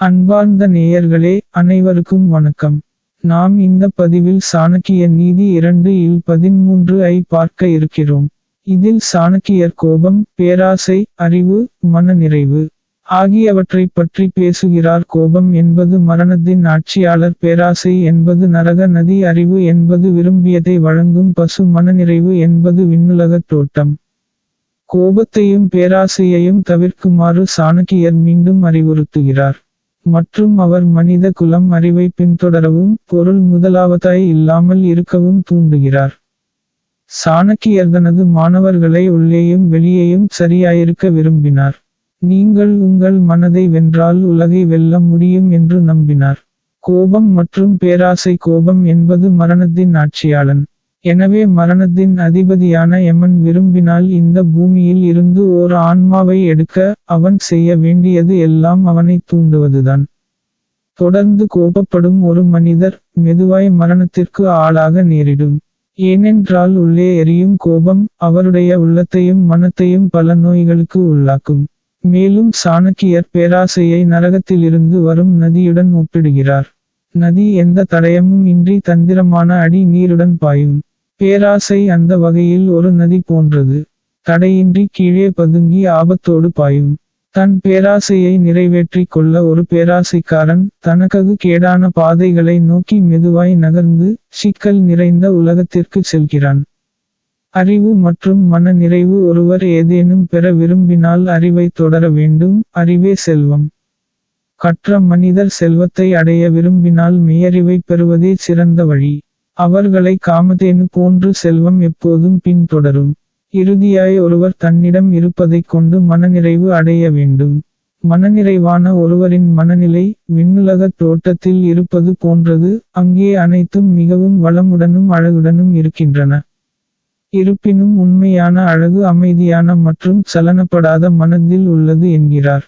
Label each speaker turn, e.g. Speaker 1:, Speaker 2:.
Speaker 1: அன்பார்ந்த நேயர்களே, அனைவருக்கும் வணக்கம். நாம் இந்த பதிவில் சாணக்கிய நீதி 2 இல் 13 ஐ பார்க்க இருக்கிறோம். இதில் சாணக்கியர் கோபம், பேராசை, அறிவு, மனநிறைவு ஆகியவற்றைப் பற்றி பேசுகிறார். கோபம் என்பது மரணத்தின் ஆட்சியாளர், பேராசை என்பது நரக நதி, அறிவு என்பது விரும்பியதை வழங்கும் பசு, மனநிறைவு என்பது விண்ணுலகத் தோட்டம். கோபத்தையும் பேராசையையும் தவிர்க்குமாறு சாணக்கியர் மீண்டும் அறிவுறுத்துகிறார். மற்றும் அவர் மனித குலம் அறிவை பின்தொடரவும், பொருள் முதலாவதாய் இல்லாமல் இருக்கவும் தூண்டுகிறார். சாணக்கியர் தனது மாணவர்களை உள்ளேயும் வெளியேயும் சரியாயிருக்க விரும்பினார். நீங்கள் உங்கள் மனதை வென்றால் உலகை வெல்ல முடியும் என்று நம்பினார். கோபம் மற்றும் பேராசை. கோபம் என்பது மரணத்தின் ஆட்சியாளன். எனவே மரணத்தின் அதிபதியான யமன் விரும்பினால் இந்த பூமியில் இருந்து ஓர் ஆன்மாவை எடுக்க, அவன் செய்ய வேண்டியது எல்லாம் அவனை தூண்டுவதுதான். தொடர்ந்து கோபப்படும் ஒரு மனிதர் மெதுவாய் மரணத்திற்கு ஆளாக நேரிடும். ஏனென்றால் உள்ளே எரியும் கோபம் அவருடைய உள்ளத்தையும் மனத்தையும் பல நோய்களுக்கு உள்ளாக்கும். மேலும் சாணக்கியர் பேராசையை நரகத்திலிருந்து வரும் நதியுடன் ஒப்பிடுகிறார். நதி எந்த தடயமும் இன்றி தந்திரமான அடி நீருடன் பாயும். பேராசை அந்த வகையில் ஒரு நதி போன்றது. தடையின்றி கீழே பதுங்கி ஆபத்தோடு பாயும். தன் பேராசையை நிறைவேற்றிக் கொள்ள ஒரு பேராசைக்காரன் தனக்கு கேடான பாதைகளை நோக்கி மெதுவாய் நகர்ந்து சிக்கல் நிறைந்த உலகத்திற்கு செல்கிறான். அறிவு மற்றும் மன நிறைவு. ஒருவர் ஏதேனும் பெற விரும்பினால் அறிவை தொடர வேண்டும். அறிவே செல்வம். கற்ற மனிதர் செல்வத்தை அடைய விரும்பினால் மெய்யறிவை பெறுவதே சிறந்த வழி. அவர்களை காமதேனு போன்று செல்வம் எப்போதும் பின்தொடரும். இறுதியாய் ஒருவர் தன்னிடம் இருப்பதைக் கொண்டு மனநிறைவு அடைய வேண்டும். மனநிறைவான ஒருவரின் மனநிலை விண்ணுலகத் தோட்டத்தில் இருப்பது போன்றது. அங்கே அனைத்தும் மிகவும் வளமுடனும் அழகுடனும் இருக்கின்றன. இருப்பினும் உண்மையான அழகு அமைதியான மற்றும் சலனப்படாத மனதில் உள்ளது என்கிறார்.